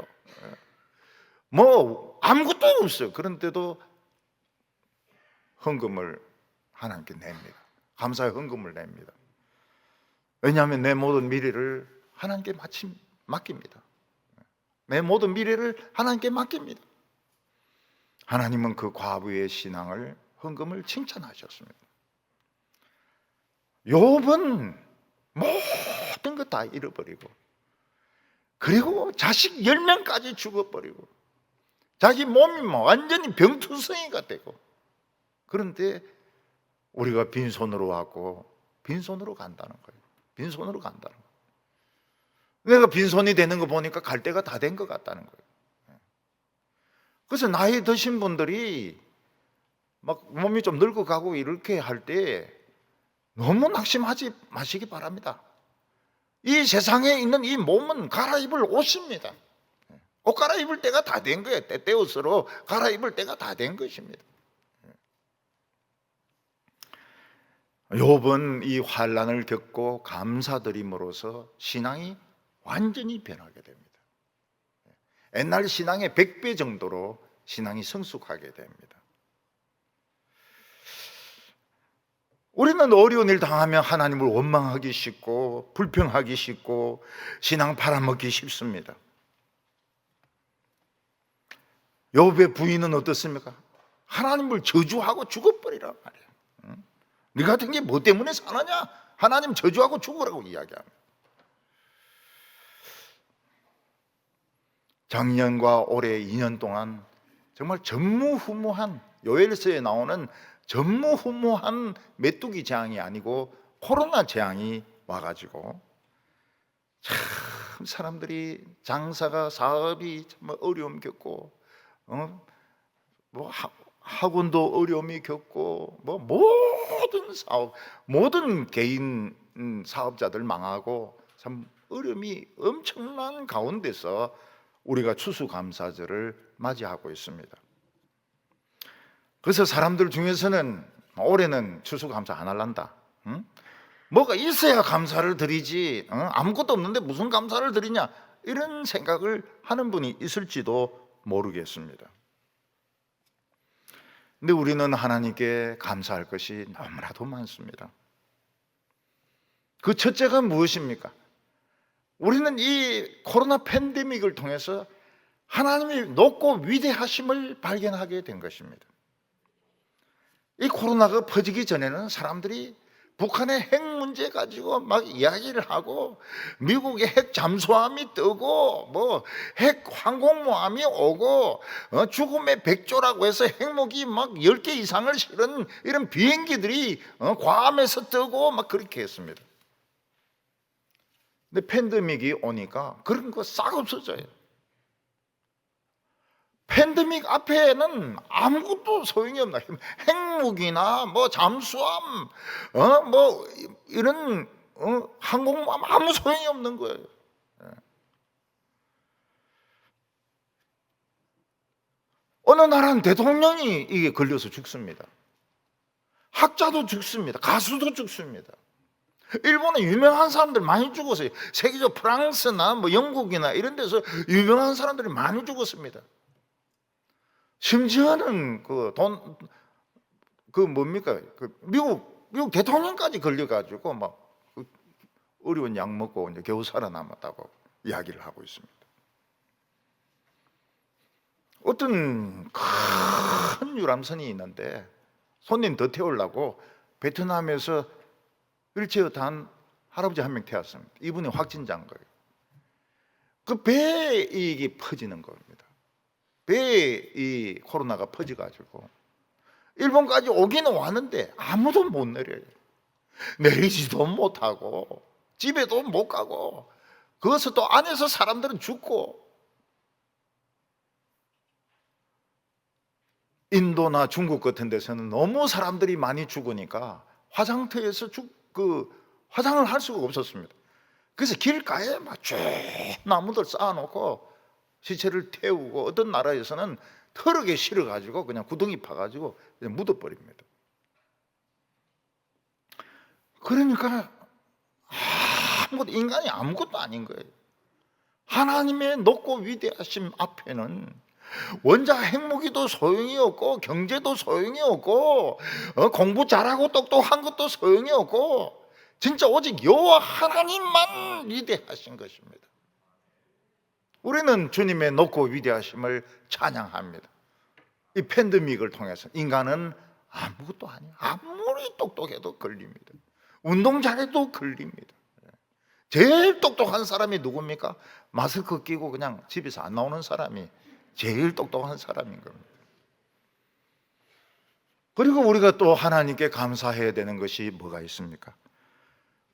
뭐 아무것도 없어요. 그런데도 헌금을 하나님께 냅니다. 감사의 헌금을 냅니다. 왜냐하면 내 모든 미래를 하나님께 맡깁니다. 내 모든 미래를 하나님께 맡깁니다. 하나님은 그 과부의 신앙을 헌금을 칭찬하셨습니다. 욥은 모든 것 다 잃어버리고 그리고 자식 10명까지 죽어버리고 자기 몸이 완전히 병투성이가 되고 그런데 우리가 빈손으로 왔고 빈손으로 간다는 거예요. 빈손으로 간다는 거예요. 내가 빈손이 되는 거 보니까 갈 때가 다 된 것 같다는 거예요. 그래서 나이 드신 분들이 막 몸이 좀 늙어가고 이렇게 할 때 너무 낙심하지 마시기 바랍니다. 이 세상에 있는 이 몸은 갈아입을 옷입니다. 옷 갈아입을 때가 다 된 거예요. 때때옷으로 갈아입을 때가 다 된 것입니다. 욥은 이 환난을 겪고 감사드림으로써 신앙이 완전히 변하게 됩니다. 옛날 신앙의 100배 정도로 신앙이 성숙하게 됩니다. 우리는 어려운 일 당하면 하나님을 원망하기 쉽고 불평하기 쉽고 신앙 팔아먹기 쉽습니다. 욥의 부인은 어떻습니까? 하나님을 저주하고 죽어버리란 말이에요. 네 같은 게 뭐 때문에 사느냐? 하나님 저주하고 죽으라고 이야기합니다. 작년과 올해 2년 동안 정말 전무후무한 요엘서에 나오는 전무후무한 메뚜기 재앙이 아니고 코로나 재앙이 와가지고 참 사람들이 장사가 사업이 참 어려움 겪고 뭐 학원도 어려움이 겪고 뭐 모든 사업 모든 개인 사업자들 망하고 참 어려움이 엄청난 가운데서 우리가 추수감사절을 맞이하고 있습니다. 그래서 사람들 중에서는 올해는 추수감사 안 할란다. 뭐가 있어야 감사를 드리지, 아무것도 없는데 무슨 감사를 드리냐, 이런 생각을 하는 분이 있을지도 모르겠습니다. 근데 우리는 하나님께 감사할 것이 너무나도 많습니다. 그 첫째가 무엇입니까? 우리는 이 코로나 팬데믹을 통해서 하나님의 높고 위대하심을 발견하게 된 것입니다. 이 코로나가 퍼지기 전에는 사람들이 북한의 핵 문제 가지고 막 이야기를 하고, 미국의 핵 잠수함이 뜨고 뭐 핵 항공모함이 오고 죽음의 백조라고 해서 핵무기 막 10개 이상을 실은 이런 비행기들이 괌에서 뜨고 막 그렇게 했습니다. 근데 팬데믹이 오니까 그런 거 싹 없어져요. 팬데믹 앞에는 아무것도 소용이 없나. 핵무기나 뭐 잠수함, 뭐 이런 항공모함 아무 소용이 없는 거예요. 어느 나라는 대통령이 이게 걸려서 죽습니다. 학자도 죽습니다. 가수도 죽습니다. 일본에 유명한 사람들 많이 죽었어요. 세계적 프랑스나 뭐 영국이나 이런 데서 유명한 사람들이 많이 죽었습니다. 심지어는 미국 대통령까지 걸려가지고 막 어려운 약 먹고 이제 겨우 살아남았다고 이야기를 하고 있습니다. 어떤 큰 유람선이 있는데 손님 더 태우려고 베트남에서 휠체어 탄 할아버지 한 명 태웠습니다. 이분이 확진자인 거예요. 그 배에 이게 퍼지는 겁니다. 배에 이 코로나가 퍼져가지고 일본까지 오기는 왔는데 아무도 못 내려요. 내리지도 못하고 집에도 못 가고, 거기서 또 안에서 사람들은 죽고. 인도나 중국 같은 데서는 너무 사람들이 많이 죽으니까 화장터에서 화장을 할 수가 없었습니다. 그래서 길가에 막 쭉 나무들 쌓아놓고 시체를 태우고, 어떤 나라에서는 트럭에 실어가지고 그냥 구덩이 파가지고 그냥 묻어버립니다. 그러니까 인간이 아무것도 아닌 거예요. 하나님의 높고 위대하심 앞에는 원자 핵무기도 소용이 없고, 경제도 소용이 없고, 공부 잘하고 똑똑한 것도 소용이 없고, 진짜 오직 여호와 하나님만 위대하신 것입니다. 우리는 주님의 높고 위대하심을 찬양합니다. 이 팬데믹을 통해서 인간은 아무것도 아니에요. 아무리 똑똑해도 걸립니다. 운동 잘해도 걸립니다. 제일 똑똑한 사람이 누굽니까? 마스크 끼고 그냥 집에서 안 나오는 사람이 제일 똑똑한 사람인 겁니다. 그리고 우리가 또 하나님께 감사해야 되는 것이 뭐가 있습니까?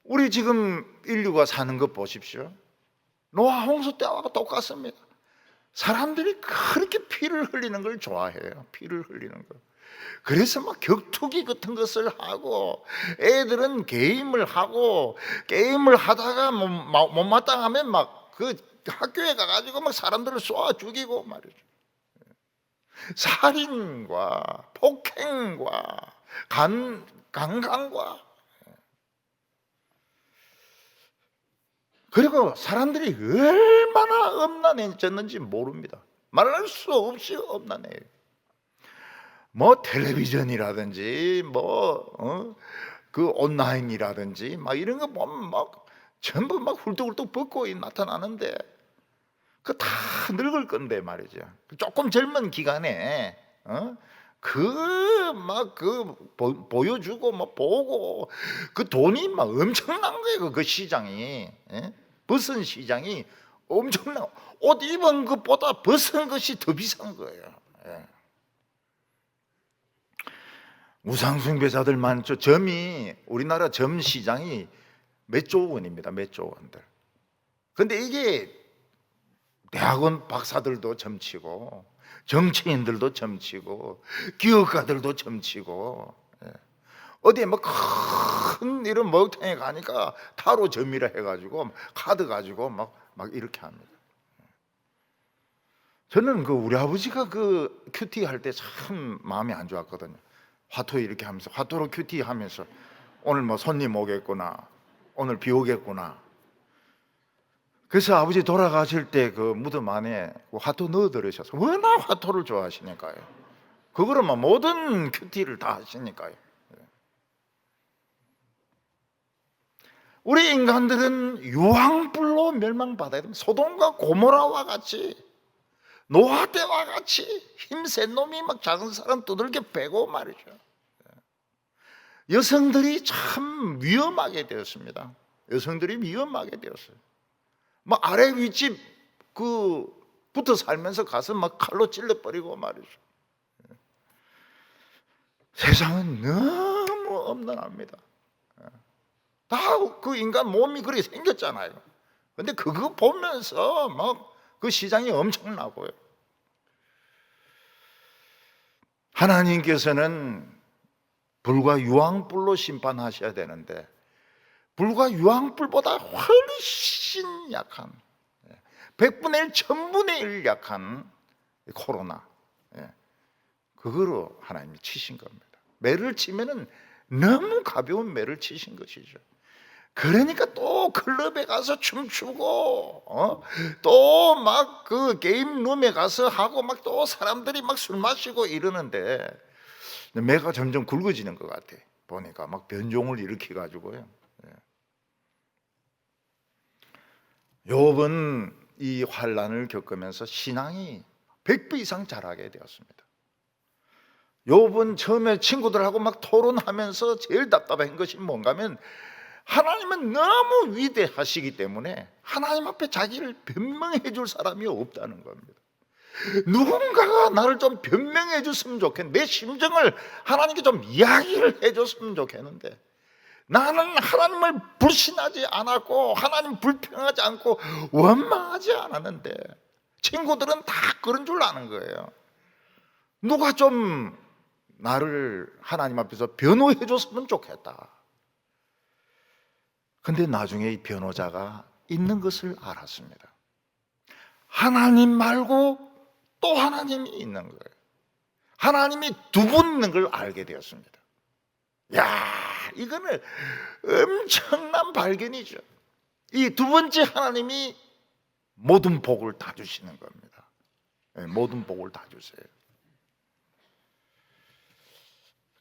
우리 지금 인류가 사는 것 보십시오. 노아 홍수 때와 똑같습니다. 사람들이 그렇게 피를 흘리는 걸 좋아해요. 피를 흘리는 거. 그래서 막 격투기 같은 것을 하고, 애들은 게임을 하고, 게임을 하다가 못마땅하면 막 그 학교에 가가지고 막 사람들을 쏘아 죽이고 말이죠. 살인과 폭행과 강간과, 그리고 사람들이 얼마나 엄난해졌는지 모릅니다. 말할 수 없이 엄난해요. 뭐 텔레비전이라든지 그 온라인이라든지 막 이런 거 보면 막 전부 막 훌떡훌떡 벗고 나타나는데, 그 다 늙을 건데 말이죠. 조금 젊은 기간에 보여주고 막 보고, 그 돈이 막 엄청난 거예요. 그 시장이, 벗은 시장이 엄청나. 옷 입은 것보다 벗은 것이 더 비싼 거예요. 우상숭배자들만, 우리나라 점 시장이 몇 조 원입니다. 몇 조 원들. 근데 이게 대학원 박사들도 점치고, 정치인들도 점치고, 기업가들도 점치고, 어디에 뭐 큰 이런 목욕탕에 가니까 타로 점이라 해가지고 카드 가지고 막 이렇게 합니다. 저는 우리 아버지가 큐티 할 때 참 마음이 안 좋았거든요. 화토 이렇게 하면서, 화토로 큐티 하면서 오늘 뭐 손님 오겠구나, 오늘 비 오겠구나. 그래서 아버지 돌아가실 때 그 무덤 안에 화토 넣어 들으셔서 워낙 화토를 좋아하시니까요. 그거를 막 모든 큐티를 다 하시니까요. 우리 인간들은 유황불로 멸망받아야 됩니다. 소돔과 고모라와 같이, 노아 때와 같이 힘센 놈이 막 작은 사람 두들겨 패고 말이죠. 여성들이 참 위험하게 되었습니다. 여성들이 위험하게 되었어요. 막 아래 윗집 붙어 살면서 가서 막 칼로 찔러버리고 말이죠. 세상은 너무 엄난합니다. 다 그 인간 몸이 그렇게 생겼잖아요. 근데 그거 보면서 막 그 시장이 엄청나고요. 하나님께서는 불과 유황불로 심판하셔야 되는데 불과 유황불보다 훨씬 약한 100분의 1, 1000분의 1 약한 코로나, 그거로 하나님이 치신 겁니다. 매를 치면은 너무 가벼운 매를 치신 것이죠. 그러니까 또 클럽에 가서 춤추고 또 막 그 게임룸에 가서 하고 막 또 사람들이 막 술 마시고 이러는데 매가 점점 굵어지는 것 같아. 보니까 막 변종을 일으켜 가지고요. 욥은 이 환난을 겪으면서 신앙이 100배 이상 자라게 되었습니다. 욥은 처음에 친구들하고 막 토론하면서 제일 답답한 것이 뭔가 하면 하나님은 너무 위대하시기 때문에 하나님 앞에 자기를 변명해 줄 사람이 없다는 겁니다. 누군가가 나를 좀 변명해 줬으면 좋겠는데, 내 심정을 하나님께 좀 이야기를 해 줬으면 좋겠는데, 나는 하나님을 불신하지 않았고 하나님 불평하지 않고 원망하지 않았는데 친구들은 다 그런 줄 아는 거예요. 누가 좀 나를 하나님 앞에서 변호해 줬으면 좋겠다. 근데 나중에 이 변호자가 있는 것을 알았습니다. 하나님 말고 또 하나님이 있는 거예요. 하나님이 두 분 있는 걸 알게 되었습니다. 야, 이거는 엄청난 발견이죠. 이 두 번째 하나님이 모든 복을 다 주시는 겁니다. 모든 복을 다 주세요.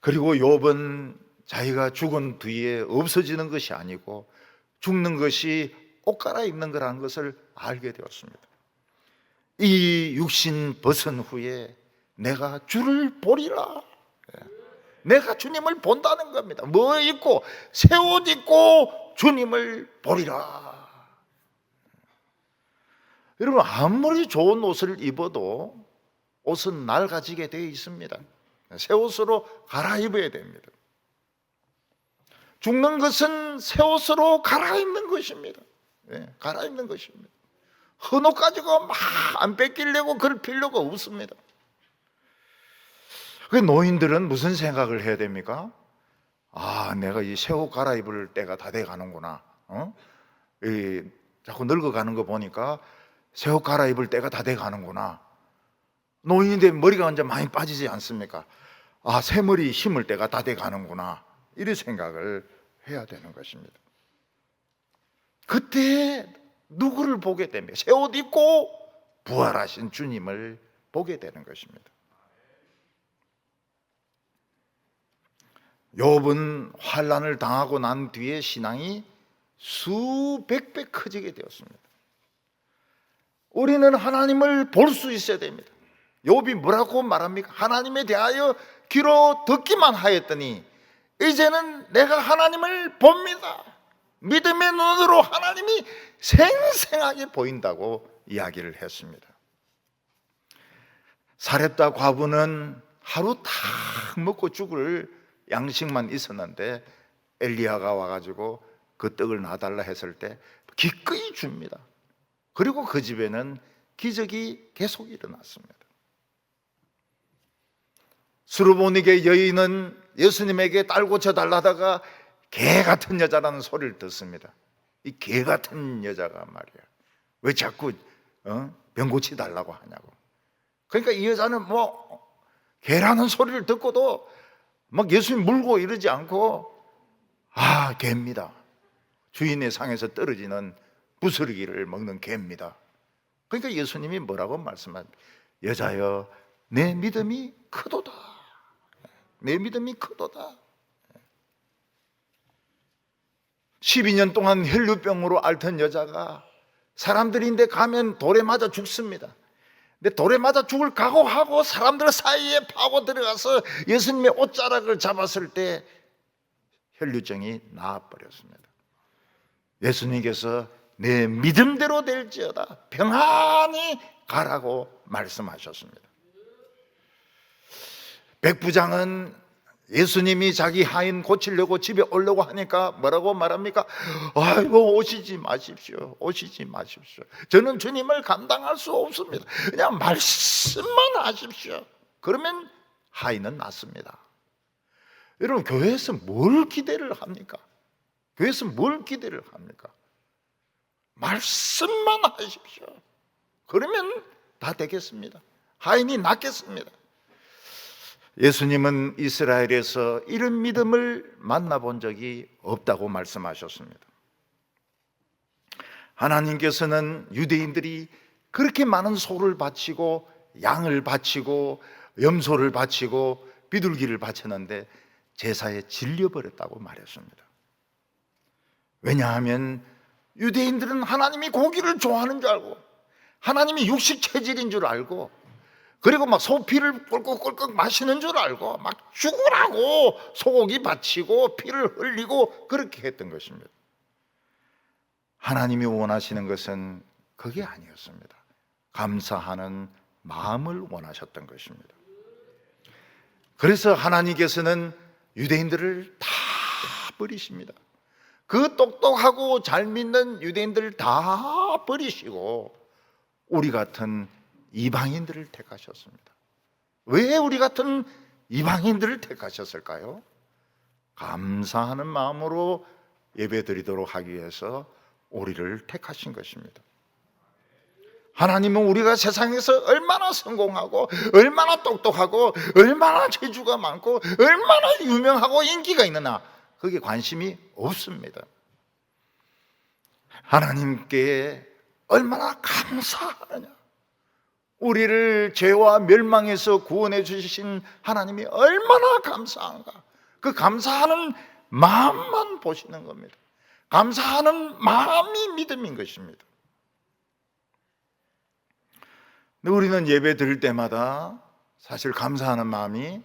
그리고 욥은 자기가 죽은 뒤에 없어지는 것이 아니고 죽는 것이 옷 갈아입는 거라는 것을 알게 되었습니다. 이 육신 벗은 후에 내가 주를 보리라. 내가 주님을 본다는 겁니다. 뭐 입고 새 옷 입고 주님을 보리라. 여러분, 아무리 좋은 옷을 입어도 옷은 낡아지게 되어 있습니다. 새 옷으로 갈아입어야 됩니다. 죽는 것은 새 옷으로 갈아입는 것입니다. 갈아입는 것입니다. 헌 옷 가지고 막 안 뺏기려고 그럴 필요가 없습니다. 그 노인들은 무슨 생각을 해야 됩니까? 아, 내가 이 새 옷 갈아입을 때가 다 돼 가는구나. 자꾸 늙어가는 거 보니까 새 옷 갈아입을 때가 다 돼 가는구나. 노인인데 머리가 완전 많이 빠지지 않습니까? 아, 새머리 심을 때가 다 돼 가는구나. 이런 생각을 해야 되는 것입니다. 그때 누구를 보게 됩니까? 새 옷 입고 부활하신 주님을 보게 되는 것입니다. 욥은 환난을 당하고 난 뒤에 신앙이 수백 배 커지게 되었습니다. 우리는 하나님을 볼 수 있어야 됩니다. 욥이 뭐라고 말합니까? 하나님에 대하여 귀로 듣기만 하였더니 이제는 내가 하나님을 봅니다. 믿음의 눈으로 하나님이 생생하게 보인다고 이야기를 했습니다. 사렙다 과부는 하루 딱 먹고 죽을 양식만 있었는데 엘리야가 와가지고 그 떡을 놔달라 했을 때 기꺼이 줍니다. 그리고 그 집에는 기적이 계속 일어났습니다. 수르보니게 여인은 예수님에게 딸 고쳐달라다가 개 같은 여자라는 소리를 듣습니다. 이 개 같은 여자가 말이야, 왜 자꾸 병 고치달라고 하냐고. 그러니까 이 여자는 개라는 소리를 듣고도 막 예수님 물고 이러지 않고 개입니다. 주인의 상에서 떨어지는 부스러기를 먹는 개입니다. 그러니까 예수님이 뭐라고 말씀합니까? 여자여, 내 믿음이 크도다. 내 믿음이 크도다. 12년 동안 혈루병으로 앓던 여자가 사람들인데 가면 돌에 맞아 죽습니다. 근데 돌에 맞아 죽을 각오하고 사람들 사이에 파고 들어가서 예수님의 옷자락을 잡았을 때 혈루증이 나아버렸습니다. 예수님께서 내 믿음대로 될지어다, 평안히 가라고 말씀하셨습니다. 백부장은 예수님이 자기 하인 고치려고 집에 오려고 하니까 뭐라고 말합니까? 아이고, 오시지 마십시오. 오시지 마십시오. 저는 주님을 감당할 수 없습니다. 그냥 말씀만 하십시오. 그러면 하인은 낫습니다. 여러분, 교회에서 뭘 기대를 합니까? 교회에서 뭘 기대를 합니까? 말씀만 하십시오. 그러면 다 되겠습니다. 하인이 낫겠습니다. 예수님은 이스라엘에서 이런 믿음을 만나본 적이 없다고 말씀하셨습니다. 하나님께서는 유대인들이 그렇게 많은 소를 바치고 양을 바치고 염소를 바치고 비둘기를 바쳤는데 제사에 질려버렸다고 말했습니다. 왜냐하면 유대인들은 하나님이 고기를 좋아하는 줄 알고, 하나님이 육식 체질인 줄 알고, 그리고 막 소피를 꿀꺽꿀꺽 마시는 줄 알고 막 죽으라고 소고기 바치고 피를 흘리고 그렇게 했던 것입니다. 하나님이 원하시는 것은 그게 아니었습니다. 감사하는 마음을 원하셨던 것입니다. 그래서 하나님께서는 유대인들을 다 버리십니다. 그 똑똑하고 잘 믿는 유대인들을 다 버리시고 우리 같은 이방인들을 택하셨습니다. 왜 우리 같은 이방인들을 택하셨을까요? 감사하는 마음으로 예배드리도록 하기 위해서 우리를 택하신 것입니다. 하나님은 우리가 세상에서 얼마나 성공하고 얼마나 똑똑하고 얼마나 재주가 많고 얼마나 유명하고 인기가 있느냐, 그게 관심이 없습니다. 하나님께 얼마나 감사하느냐, 우리를 죄와 멸망에서 구원해 주신 하나님이 얼마나 감사한가, 그 감사하는 마음만 보시는 겁니다. 감사하는 마음이 믿음인 것입니다. 근데 우리는 예배 드릴 때마다 사실 감사하는 마음이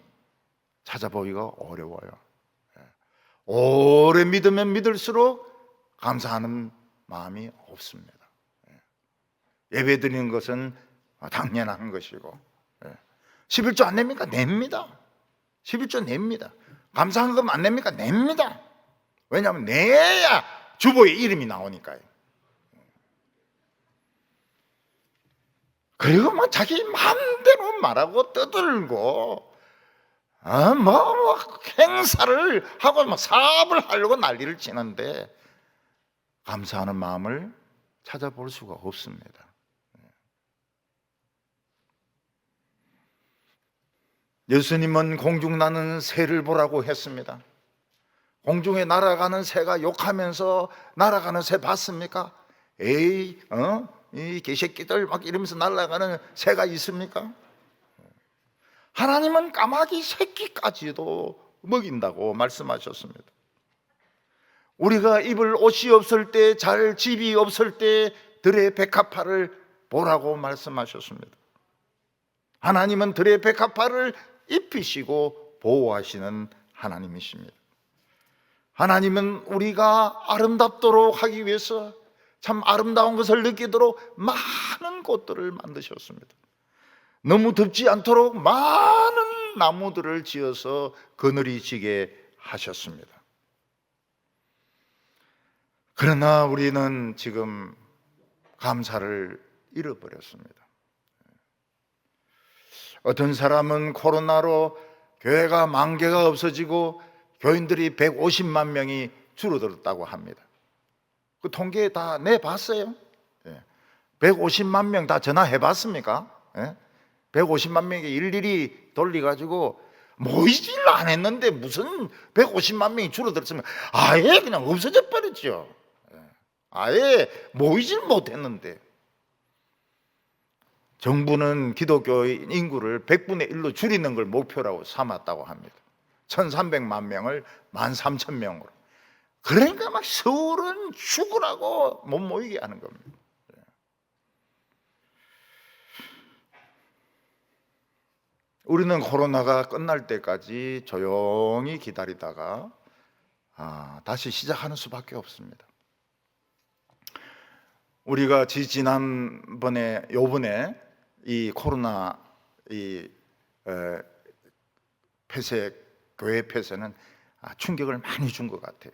찾아보기가 어려워요. 오래 믿으면 믿을수록 감사하는 마음이 없습니다. 예배 드리는 것은 당연한 것이고, 11조 안 냅니까? 냅니다. 11조 냅니다. 감사한 금 안 냅니까? 냅니다. 왜냐하면 내야 주보에 이름이 나오니까요. 그리고 뭐 자기 마음대로 말하고 떠들고 행사를 하고 막 사업을 하려고 난리를 치는데 감사하는 마음을 찾아볼 수가 없습니다. 예수님은 공중 나는 새를 보라고 했습니다. 공중에 날아가는 새가 욕하면서 날아가는 새 봤습니까? 에이, 이 개새끼들 막 이러면서 날아가는 새가 있습니까? 하나님은 까마귀 새끼까지도 먹인다고 말씀하셨습니다. 우리가 입을 옷이 없을 때, 잘 집이 없을 때 들의 백합화를 보라고 말씀하셨습니다. 하나님은 들의 백합화를 입히시고 보호하시는 하나님이십니다. 하나님은 우리가 아름답도록 하기 위해서 참 아름다운 것을 느끼도록 많은 곳들을 만드셨습니다. 너무 덥지 않도록 많은 나무들을 지어서 그늘이 지게 하셨습니다. 그러나 우리는 지금 감사를 잃어버렸습니다. 어떤 사람은 코로나로 교회가 10,000개가 없어지고 교인들이 150만 명이 줄어들었다고 합니다. 그 통계 다 내봤어요. 150만 명 다 전화해 봤습니까? 150만 명에게 일일이 돌려가지고 모이질 안 했는데 무슨 150만 명이 줄어들었으면 아예 그냥 없어져 버렸죠. 아예 모이질 못했는데 정부는 기독교인 인구를 100분의 1로 줄이는 걸 목표라고 삼았다고 합니다. 1300만 명을 13,000명으로. 그러니까 막 서울은 죽으라고 못 모이게 하는 겁니다. 우리는 코로나가 끝날 때까지 조용히 기다리다가 다시 시작하는 수밖에 없습니다. 우리가 요번에 이 코로나 폐쇄, 교회 폐쇄는 충격을 많이 준 것 같아요.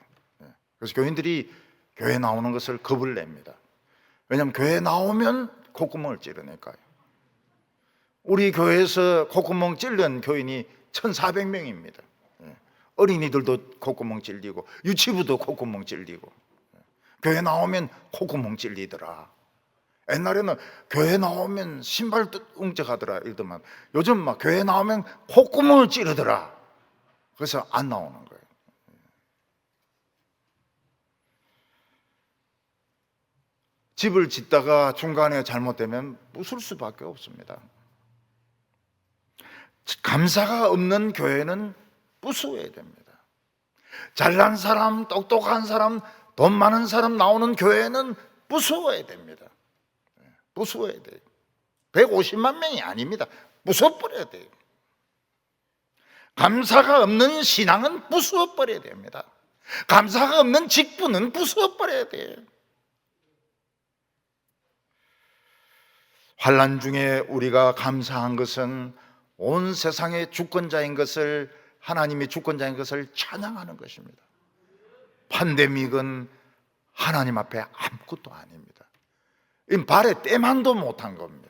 그래서 교인들이 교회 나오는 것을 겁을 냅니다. 왜냐하면 교회 나오면 콧구멍을 찌르니까요. 우리 교회에서 콧구멍 찔른 교인이 1,400명입니다. 어린이들도 콧구멍 찔리고 유치부도 콧구멍 찔리고. 교회 나오면 콧구멍 찔리더라. 옛날에는 교회 나오면 신발 웅적하더라 이러더만 요즘 막 교회 나오면 콧구멍을 찌르더라. 그래서 안 나오는 거예요. 집을 짓다가 중간에 잘못되면 부술 수밖에 없습니다. 감사가 없는 교회는 부수어야 됩니다. 잘난 사람, 똑똑한 사람, 돈 많은 사람 나오는 교회는 부수어야 됩니다. 부수어야 돼요. 150만 명이 아닙니다. 부숴버려야 돼요. 감사가 없는 신앙은 부숴버려야 됩니다. 감사가 없는 직분은 부숴버려야 돼요. 환난 중에 우리가 감사한 것은 온 세상의 주권자인 것을, 하나님의 주권자인 것을 찬양하는 것입니다. 팬데믹은 하나님 앞에 아무것도 아닙니다. 발에 때만도 못한 겁니다.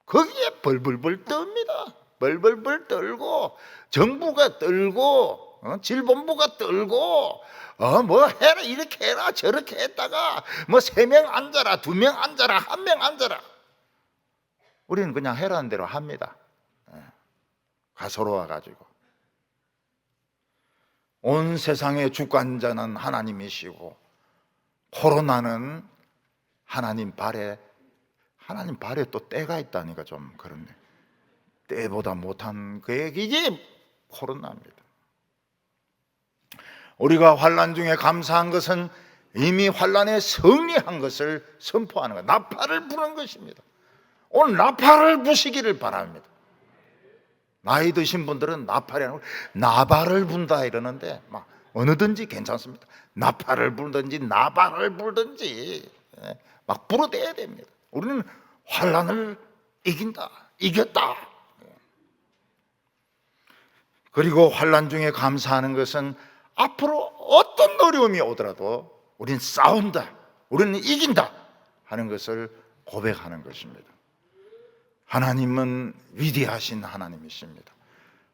거기에 벌벌벌 떱니다. 벌벌벌 떨고 정부가 떨고 질본부가 떨고 뭐 해라 이렇게 해라 저렇게 했다가 뭐 3명 앉아라 2명 앉아라 1명 앉아라. 우리는 그냥 해라는 대로 합니다. 가소로워 가지고 온 세상의 주권자는 하나님이시고 코로나는 하나님 발에 또 때가 있다니까 좀 그렇네. 때보다 못한 그게 이게 코로나입니다. 우리가 환난 중에 감사한 것은 이미 환난에 승리한 것을 선포하는 것, 나팔을 부는 것입니다. 오늘 나팔을 부시기를 바랍니다. 나이 드신 분들은 나팔이 아니고 나발을 분다 이러는데 막 어느든지 괜찮습니다. 나팔을 불든지 나발을 불든지 막 불어대야 됩니다. 우리는 환난을 이긴다, 이겼다. 그리고 환난 중에 감사하는 것은 앞으로 어떤 어려움이 오더라도 우리는 싸운다, 우리는 이긴다 하는 것을 고백하는 것입니다. 하나님은 위대하신 하나님이십니다.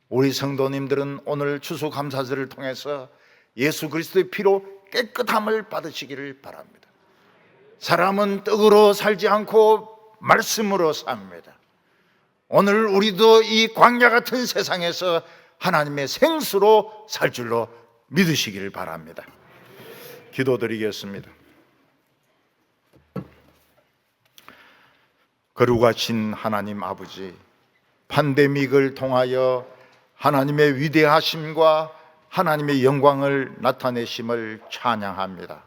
우리 성도님들은 오늘 추수감사절을 통해서 예수 그리스도의 피로 깨끗함을 받으시기를 바랍니다. 사람은 떡으로 살지 않고 말씀으로 삽니다. 오늘 우리도 이 광야 같은 세상에서 하나님의 생수로 살 줄로 믿으시기를 바랍니다. 기도드리겠습니다. 거룩하신 하나님 아버지, 팬데믹을 통하여 하나님의 위대하심과 하나님의 영광을 나타내심을 찬양합니다.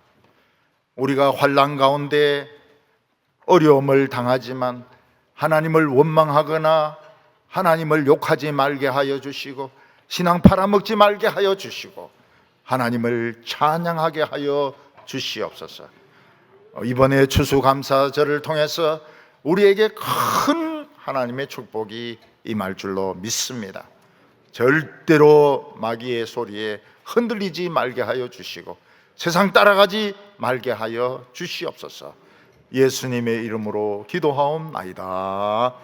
우리가 환난 가운데 어려움을 당하지만 하나님을 원망하거나 하나님을 욕하지 말게 하여 주시고 신앙 팔아먹지 말게 하여 주시고 하나님을 찬양하게 하여 주시옵소서. 이번에 추수감사절을 통해서 우리에게 큰 하나님의 축복이 임할 줄로 믿습니다. 절대로 마귀의 소리에 흔들리지 말게 하여 주시고 세상 따라가지 말게 하여 주시옵소서. 예수님의 이름으로 기도하옵나이다.